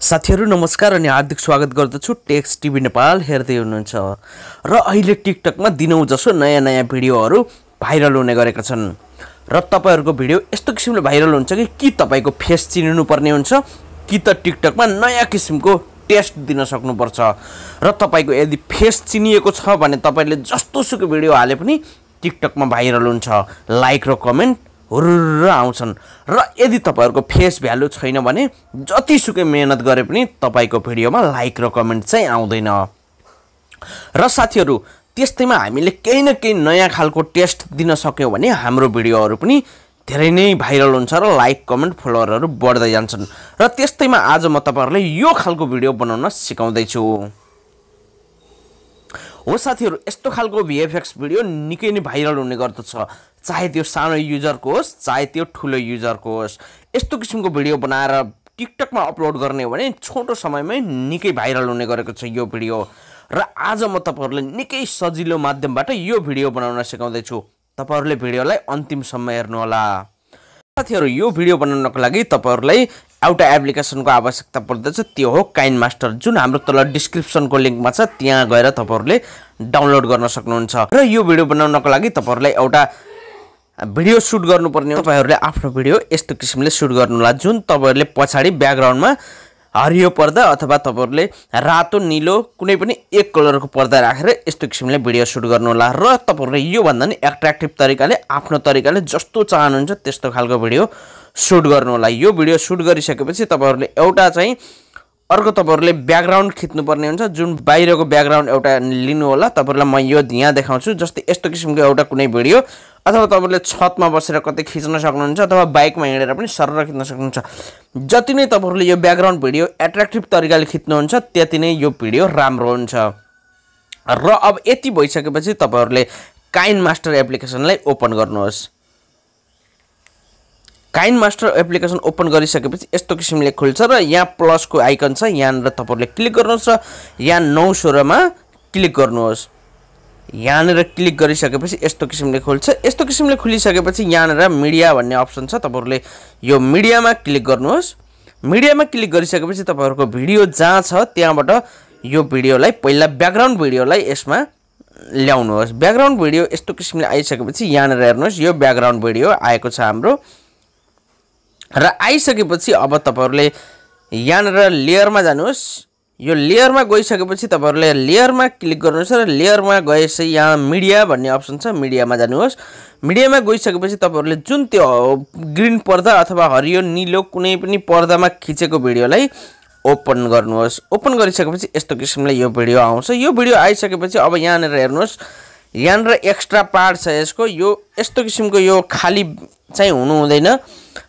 साथीहरु नमस्कार अनि हार्दिक स्वागत गर्दछु टेक्स टिभी नेपाल हेर्दै हुनुहुन्छ र अहिले टिकटकमा दिनौ जसो नयाँ भिडियोहरु भाइरल हुने गरेका छन् र तपाईहरुको भिडियो यस्तो किसिमले भाइरल हुन्छ कि तपाईको फेस चिनिनु पर्ने हुन्छ कि त टिकटकमा नयाँ किसिमको टेस्ट दिन सक्नु पर्छ र तपाईको यदि फेस चिनिएको छ भने तपाईले जस्तो सुकै भिडियो हाले पनि टिकटकमा भाइरल हुन्छ लाइक र कमेन्ट हुरुर आउँछन् र यदि तपाईहरुको फेस भ्यालु छैन भने जतिसुकै मेहनत गरे पनि तपाईको भिडियोमा लाइक र कमेन्ट चाहिँ आउँदैन र साथीहरु त्यस्तैमा हामीले केही न केही नयाँ खालको टेस्ट दिन सक्यौ भने हाम्रो भिडियोहरु पनि धेरै नै भाइरल हुन्छ र लाइक कमेन्ट फलोअरहरु बढ्दै जान्छन् र त्यस्तैमा आज म तपाईहरुलाई यो खालको भिडियो बनाउन सिकाउँदै छु हो साथीहरु यस्तो खालको VFX भिडियो निकै नै भाइरल हुने गर्दछ चाहे त्यो सानो युजरको होस् चाहे त्यो ठुलो युजरको होस् यस्तो किसिमको भिडियो बनाएर टिकटकमा अपलोड गर्ने हो भने छोटो समयमै निकै भाइरल हुने गरेको छ यो भिडियो र आज म तपाईहरुलाई निकै सजिलो माध्यमबाट यो भिडियो बनाउन सिकाउँदै छु तपाईहरुले भिडियोलाई अन्तिमसम्म हेर्नु होला साथीहरु यो भिडियो बनाउनको लागि तपाईहरुलाई एउटा एप्लिकेसनको आवश्यकता पर्दछ त्यो हो काइनमास्टर जुन हाम्रो तल डिस्क्रिप्सनको लिंकमा छ त्यहाँ गएर तपाईहरुले डाउनलोड गर्न सक्नुहुन्छ र यो भिडियो बनाउनको लागि तपाईहरुलाई एउटा भिडियो शूट गर्नुपर्ने हो तपाईहरुले आफ्नो भिडियो यस्तो किसिमले शूट गर्नुला जुन तपाईहरुले पछाडी ब्याकग्राउन्डमा हरियो पर्दा अथवा तपाईहरुले रातो नीलो कुनै पनि एक कलरको पर्दा राखेर यस्तो किसिमले भिडियो शूट गर्नुहोला र तपाईहरुले यो भन्दा नि एट्र्याक्टिभ तरिकाले आफ्नो तरिकाले जस्तो चाहनुहुन्छ त्यस्तो खालको भिडियो शूट गर्नुहोला यो भिडियो शूट गरिसकेपछि तपाईहरुले एउटा चाहिँ अर्को तपाईहरुले ब्याकग्राउन्ड खिच्नु पर्ने हुन्छ जुन बाहिरको ब्याकग्राउन्ड एउटा लिनु होला तपाईहरुलाई म यो यहाँ देखाउँछु जस्तै यस्तो किसिमको एउटा कुनै भिडियो अथवा तपाईहरुले छतमा बसेर कतै खिच्न सक्नुहुन्छ अथवा बाइकमा हिँडेर पनि सरर खिच्न सक्नुहुन्छ जति नै तपाईहरुले यो ब्याकग्राउन्ड भिडियो एट्र्याक्टिभ तरिकाले खिच्नुहुन्छ त्यति नै यो भिडियो राम्रो हुन्छ र अब यति भइसकेपछि तपाईहरुले काइनमास्टर एप्लिकेसनलाई ओपन गर्नुहोस् काइनमास्टर एप्लिकेसन ओपन गरिसकेपछि यस्तो किसिमले खुल्छ र यहाँ प्लसको आइकन छ यहाँ तपाईहरुले क्लिक गर्नुहोस् र यहाँ 916 मा क्लिक गर्नुहोस् यहाँ क्लिक गरिसकेपछि यस्तो किसिमले खुल्छ यस्तो किसिमले खुलिसकेपछि यहाँ मिडिया भन्ने अप्सन छ तपाईहरुले यो मिडियामा क्लिक गर्नुहोस् मिडियामा क्लिक गरिसकेपछि तपाईहरुको भिडियो जहाँ छ त्यहाँबाट यो भिडियोलाई पहिला ब्याकग्राउन्ड भिडियोलाई यसमा ल्याउनुहोस् ब्याकग्राउन्ड भिडियो यस्तो किसिमले आइसकेपछि यहाँ हेर्नुहोस् यो ब्याकग्राउन्ड भिडियो आएको छ हाम्रो र आइसकेपछि अब तपाईहरुले यहाँ लेयरमा जानुहोस् यो लेयरमा गइसकेपछि तपाईहरुले लेयरमा क्लिक गर्नुहोस् र लेयरमा गएपछि यहाँ मिडिया भन्ने अप्सन छ मिडियामा जानुहोस् मिडियामा गइसकेपछि तपाईहरुले जुन त्यो ग्रीन पर्दा अथवा हरियो नीलो कुनै पनि पर्दामा खिचेको भिडियोलाई ओपन गर्नुहोस् ओपन गरिसकेपछि यस्तो किसिमले यो भिडियो आउँछ यो भिडियो आइसकेपछि अब यहाँ हेर्नुहोस् यहाँ एक्स्ट्रा पार्ट छ यसको यो यस्तो किसिमको यो खाली चाहिँ हुनु हुँदैन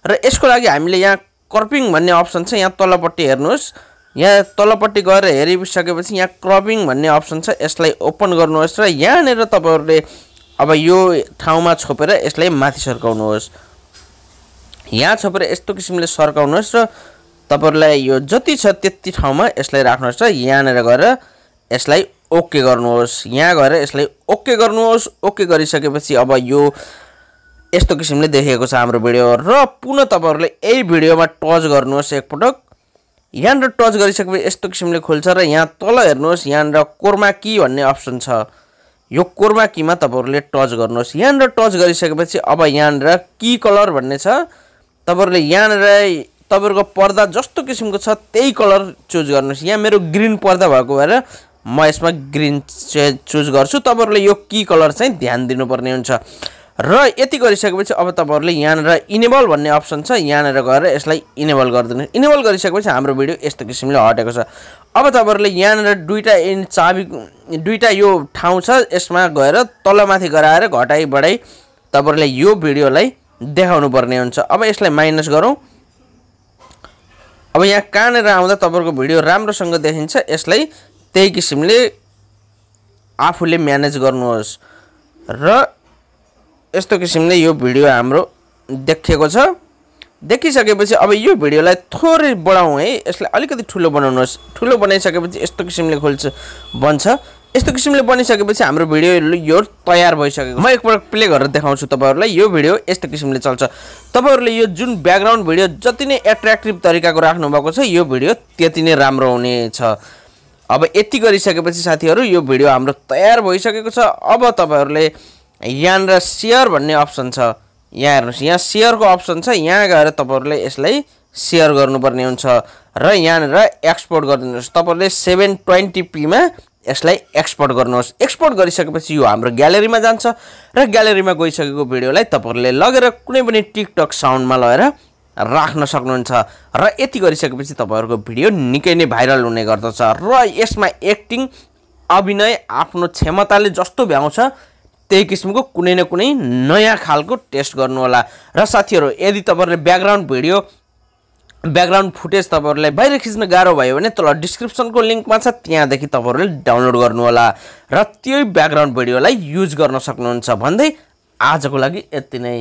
र यसको लागि हामीले यहाँ क्रपिङ भन्ने अप्सन छ यहाँ तलपट्टि हेर्नुहोस् यहाँ तलपट्टि गएर हेरिसकेपछि यहाँ क्रपिङ भन्ने अप्सन छ यसलाई ओपन गर्नुहोस् र यहाँ तपाईहरुले अब यो ठाउँमा छोपेर यसलाई माथि सर्काउनुहोस् यहाँ छोपेर यस्तो किसिमले सर्काउनुहोस् र तपाईहरुलाई यो जति छ त्यति ठाउँमा यसलाई राख्नुहोस् र यहाँ गएर यसलाई ओके गर्नुहोस् यहाँ गएर यसलाई ओके गर्नुहोस् ओके गरिसकेपछि अब यो यस्तो किसिमले देखिएको छ हाम्रो भिडियो र पुनः तपाईहरुले यही भिडियोमा टच गर्नुहोस् एकपटक यहाँ टच गरिसकेपछि यस्तो किसिमले खुल्छ र यहाँ तल हेर्नुहोस् यहाँ कोरमा की भन्ने अप्सन छ यो कोरमा कीमा तपाईहरुले टच गर्नुहोस् यहाँ टच गरिसकेपछि अब यहाँ की कलर भन्ने छ तपाईहरुले यहाँ तपाईहरुको पर्दा जस्तो किसिमको छ त्यही कलर चुज गर्नुहोस् यहाँ मेरो ग्रीन पर्दा भएको भएर म यसमा ग्रीन चुज गर्छु तपाईहरुले यो की कलर चाहिँ ध्यान दिनुपर्ने हुन्छ र यति गरिसकेपछि अब तपाईहरुले यहाँ इनेबल भन्ने अप्सन छ यहाँ गएर यसलाई इनेबल गरिदिनु इनेबल गरिसकेपछि हाम्रो भिडियो यस्तो किसिमले हटेको छ अब तपाईहरुले यहाँ दुईटा यो ठाउँ छ यसमा गएर तलमाथि गराएर घटाई बढाई तपाईहरुले यो भिडियोलाई देखाउनु पर्ने हुन्छ अब यसलाई माइनस गरौँ अब यहाँ कहाँनेर आउँदा तपाईहरुको भिडियो राम्रोसँग देखिन्छ यसलाई त्यही किसिमले आफूले म्यानेज गर्नुहोस् र यस्तो किसिमले यो भिडियो हाम्रो देखिएको छ देखिसकेपछि अब यो भिडियोलाई थोरै बढाउँ है यसलाई अलिकति ठुलो बनाउनुहोस् ठुलो बनाइसकेपछि यस्तो किसिमले खुल्छ बन्छ यस्तो किसिमले बनिसकेपछि हाम्रो भिडियो यो तयार भइसकेको म एकपल्ट प्ले गरेर देखाउँछु तपाईहरुलाई यो भिडियो यस्तो किसिमले चल्छ तपाईहरुले यो जुन ब्याकग्राउन्ड भिडियो जति नै एट्र्याक्टिभ तरिकाको राख्नु भएको छ यो भिडियो त्यति नै राम्रो हुनेछ अब यति गरिसकेपछि साथीहरु यो भिडियो हाम्रो तयार भइसकेको छ अब तपाईहरुले यहाँ शेयर भन्ने अप्सन छ यहाँ हेर्नुस् यहाँ शेयर को अप्सन छ यहाँ गएर तपाईहरुले यसलाई शेयर गर्नुपर्ने हुन्छ र यहाँ एक्सपोर्ट गर्दिनुस् तपाईहरुले 720p मा यसलाई एक्सपोर्ट गर्नुहोस् एक्सपोर्ट गरिसकेपछि यो हाम्रो ग्यालरीमा जान्छ र ग्यालरीमा गइसकेको भिडियोलाई तपाईहरुले लगेर कुनै पनि टिकटक साउन्डमा लगेर राख्न सक्नुहुन्छ र यति गरिसकेपछि तपाईहरुको भिडियो निकै नै भाइरल हुने गर्दछ र यसमा एक्टिङ अभिनय आफ्नो क्षमताले जस्तो भ्याउँछ त्यही किसिमको कुनै न कुनै नयाँ खालको टेस्ट गर्नु होला र साथीहरु यदि तपाईहरुले ब्याकग्राउन्ड फुटेज तपाईहरुलाई बाहिर खिच्न गाह्रो भयो भने तल डिस्क्रिप्सनको लिंकमा छ त्यहाँदेखि तपाईहरुले डाउनलोड गर्नु होला र त्यही ब्याकग्राउन्ड भिडियोलाई युज गर्न सक्नुहुन्छ भन्दै आजको लागि यति नै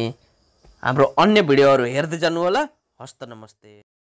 हाम्रो अन्य भिडियोहरु हेर्दै जानु होला हस्त नमस्ते।